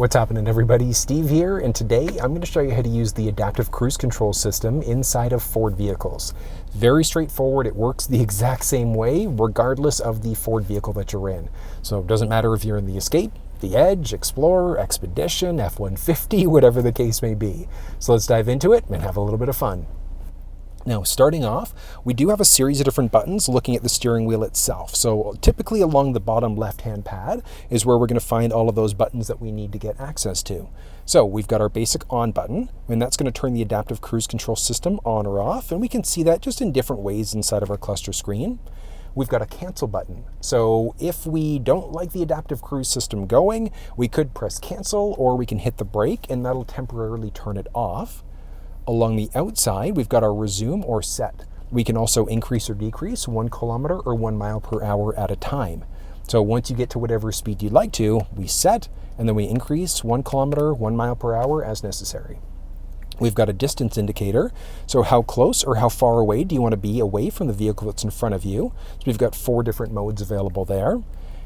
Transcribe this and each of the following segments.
What's happening, everybody? Steve here, and today I'm going to show you how to use the adaptive cruise control system inside of Ford vehicles. Very straightforward. It works the exact same way regardless of the Ford vehicle that you're in. So it doesn't matter if you're in the Escape, the Edge, Explorer, Expedition, F-150, whatever the case may be. So let's dive into it and have a little bit of fun. Now, starting off, we do have a series of different buttons looking at the steering wheel itself. So typically along the bottom left-hand pad is where we're going to find all of those buttons that we need to get access to. So we've got our basic on button, and that's going to turn the adaptive cruise control system on or off, and we can see that just in different ways inside of our cluster screen. We've got a cancel button. So if we don't like the adaptive cruise system going, we could press cancel, or we can hit the brake, and that'll temporarily turn it off. Along the outside, we've got our resume or set. We can also increase or decrease 1 kilometer or 1 mile per hour at a time. So once you get to whatever speed you'd like to, we set, and then we increase 1 kilometer, 1 mile per hour as necessary. We've got a distance indicator. So how close or how far away do you want to be away from the vehicle that's in front of you? So we've got 4 different modes available there.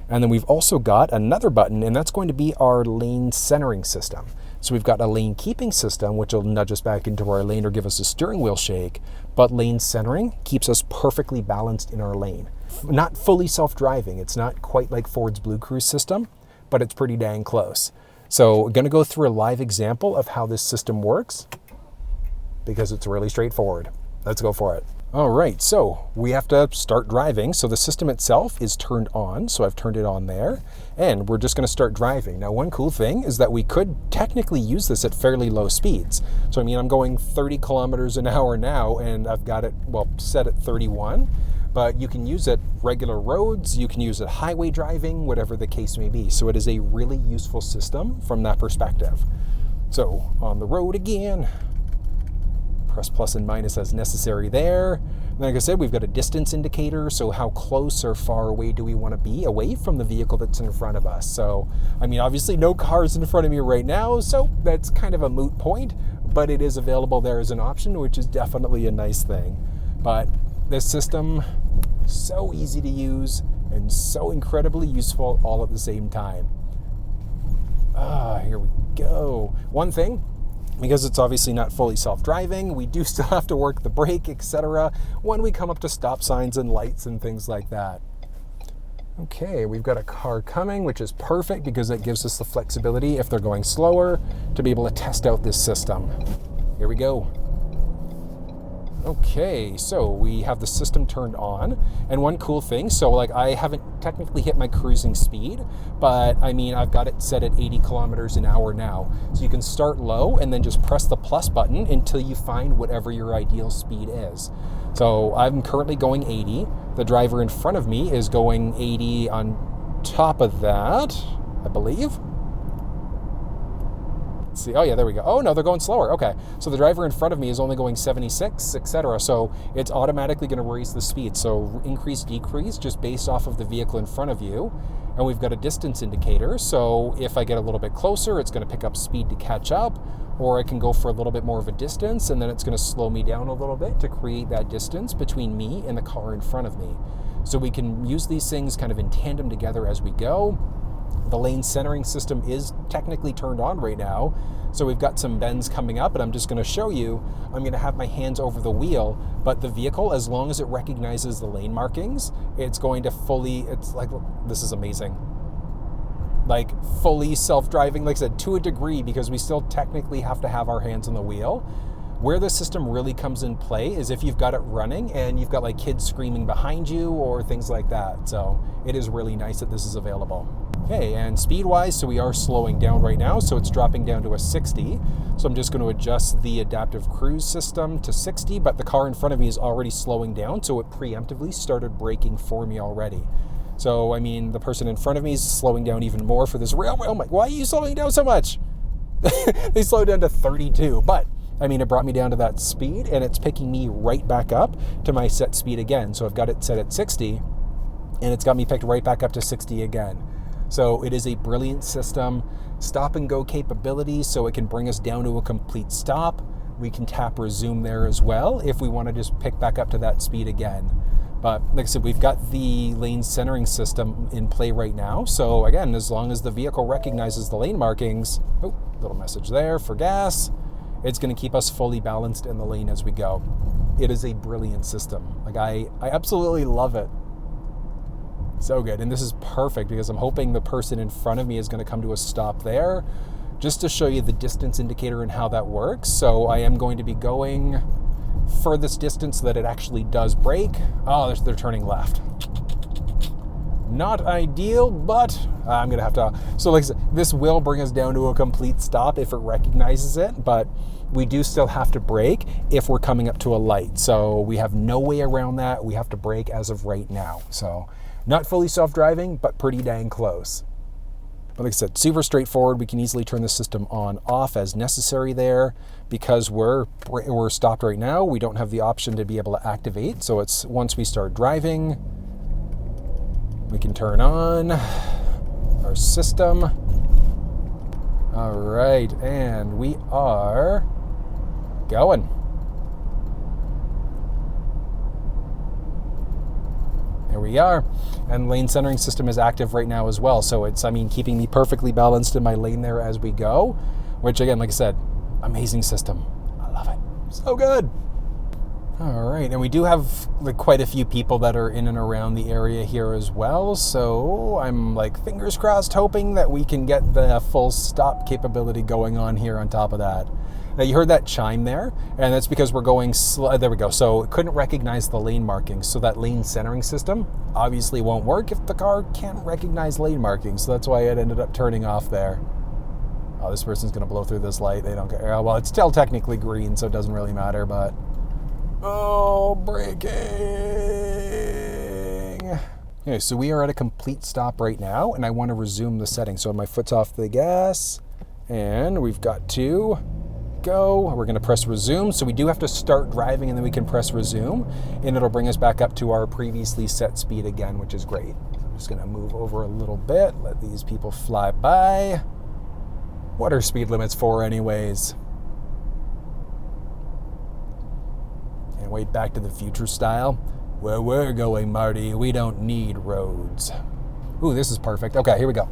And then we've also got another button, and that's going to be our lane centering system. So we've got a lane keeping system, which will nudge us back into our lane or give us a steering wheel shake, but lane centering keeps us perfectly balanced in our lane. Not fully self-driving. It's not quite like Ford's Blue Cruise system, but it's pretty dang close. So we're going to go through a live example of how this system works because it's really straightforward. Let's go for it. All right, so we have to start driving. So the system itself is turned on. So I've turned it on there, and we're just going to start driving. Now, one cool thing is that we could technically use this at fairly low speeds. So, I mean, I'm going 30 kilometers an hour now, and I've got it, well, set at 31. But you can use it regular roads, you can use it highway driving, whatever the case may be. So it is a really useful system from that perspective. So on the road again. Press plus and minus as necessary there. And like I said, we've got a distance indicator, so how close or far away do we want to be away from the vehicle that's in front of us. So, I mean, obviously no cars in front of me right now, so that's kind of a moot point, but it is available there as an option, which is definitely a nice thing. But this system, so easy to use and so incredibly useful all at the same time. Here we go. One thing, because it's obviously not fully self-driving, we do still have to work the brake, etc. when we come up to stop signs and lights and things like that. Okay, we've got a car coming, which is perfect because it gives us the flexibility if they're going slower to be able to test out this system. Here we go. Okay, so we have the system turned on, and one cool thing, so like I haven't technically hit my cruising speed, but I mean I've got it set at 80 kilometers an hour now. So you can start low and then just press the plus button until you find whatever your ideal speed is. So I'm currently going 80. The driver in front of me is going 80 on top of that, I believe. See, oh yeah, there we go. Oh no, they're going slower. Okay, so the driver in front of me is only going 76, etc. So it's automatically going to raise the speed. So increase, decrease, just based off of the vehicle in front of you. And we've got a distance indicator. So if I get a little bit closer, it's going to pick up speed to catch up, or I can go for a little bit more of a distance, and then it's going to slow me down a little bit to create that distance between me and the car in front of me. So we can use these things kind of in tandem together as we go. The lane centering system is technically turned on right now. So we've got some bends coming up, and I'm just going to show you. I'm going to have my hands over the wheel, but the vehicle, as long as it recognizes the lane markings, it's going to it's like, this is amazing. Like fully self-driving, like I said, to a degree, because we still technically have to have our hands on the wheel. Where the system really comes in play is if you've got it running and you've got like kids screaming behind you or things like that. So it is really nice that this is available. Okay, and speed-wise, so we are slowing down right now, so it's dropping down to a 60. So I'm just going to adjust the adaptive cruise system to 60, but the car in front of me is already slowing down, so it preemptively started braking for me already. So, I mean, the person in front of me is slowing down even more for this railway. Oh my, why are you slowing down so much? They slowed down to 32, but I mean, it brought me down to that speed, and it's picking me right back up to my set speed again. So I've got it set at 60, and it's got me picked right back up to 60 again. So it is a brilliant system. Stop and go capabilities, so it can bring us down to a complete stop. We can tap resume there as well if we want to just pick back up to that speed again. But like I said, we've got the lane centering system in play right now. So again, as long as the vehicle recognizes the lane markings, oh, little message there for gas, it's going to keep us fully balanced in the lane as we go. It is a brilliant system. Like I absolutely love it. So good. And this is perfect because I'm hoping the person in front of me is going to come to a stop there, just to show you the distance indicator and how that works. So I am going to be going furthest distance so that it actually does brake. Oh, they're turning left. Not ideal, but I'm going to have to... So like I said, this will bring us down to a complete stop if it recognizes it, but we do still have to brake if we're coming up to a light. So we have no way around that. We have to brake as of right now. So not fully self-driving, but pretty dang close. But like I said, super straightforward. We can easily turn the system on, off as necessary there. Because we're stopped right now, we don't have the option to be able to activate. So it's once we start driving, we can turn on our system. All right, and we are going. There we are. And lane centering system is active right now as well. So it's, keeping me perfectly balanced in my lane there as we go, which again, like I said, amazing system. I love it. So good. All right. And we do have quite a few people that are in and around the area here as well. So I'm fingers crossed hoping that we can get the full stop capability going on here on top of that. Now you heard that chime there, and that's because we're going slow. There we go. So it couldn't recognize the lane markings. So that lane centering system obviously won't work if the car can't recognize lane markings. So that's why it ended up turning off there. Oh, this person's going to blow through this light. They don't care. Well, it's still technically green, so it doesn't really matter, but... Oh, braking! Okay, so we are at a complete stop right now, and I want to resume the setting. So my foot's off the gas, and we've got to go. We're going to press resume. So we do have to start driving, and then we can press resume, and it'll bring us back up to our previously set speed again, which is great. So I'm just going to move over a little bit, let these people fly by. What are speed limits for anyways? Can't wait back to the future style. Where we're going, Marty, we don't need roads. Ooh, this is perfect. Okay, here we go.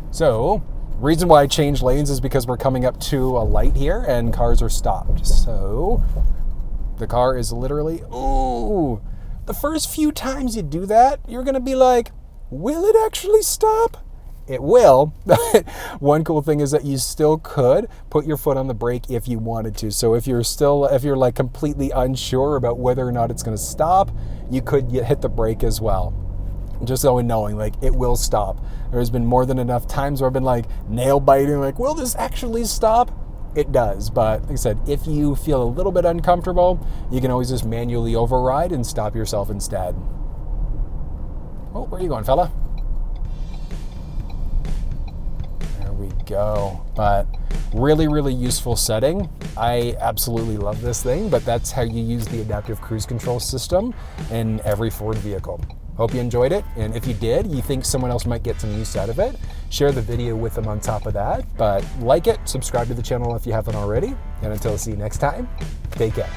So, reason why I changed lanes is because we're coming up to a light here and cars are stopped. So, the car is literally, ooh, the first few times you do that, you're going to be like, will it actually stop? It will. One cool thing is that you still could put your foot on the brake if you wanted to. So if you're completely unsure about whether or not it's going to stop, you could hit the brake as well. Just so knowing, it will stop. There's been more than enough times where I've been nail biting, will this actually stop? It does, but like I said, if you feel a little bit uncomfortable, you can always just manually override and stop yourself instead. Oh, where are you going, fella? We go. But really, really useful setting. I absolutely love this thing, but that's how you use the adaptive cruise control system in every Ford vehicle. Hope you enjoyed it, and if you did, you think someone else might get some use out of it, share the video with them on top of that. But like it, subscribe to the channel if you haven't already, and until I see you next time, take care.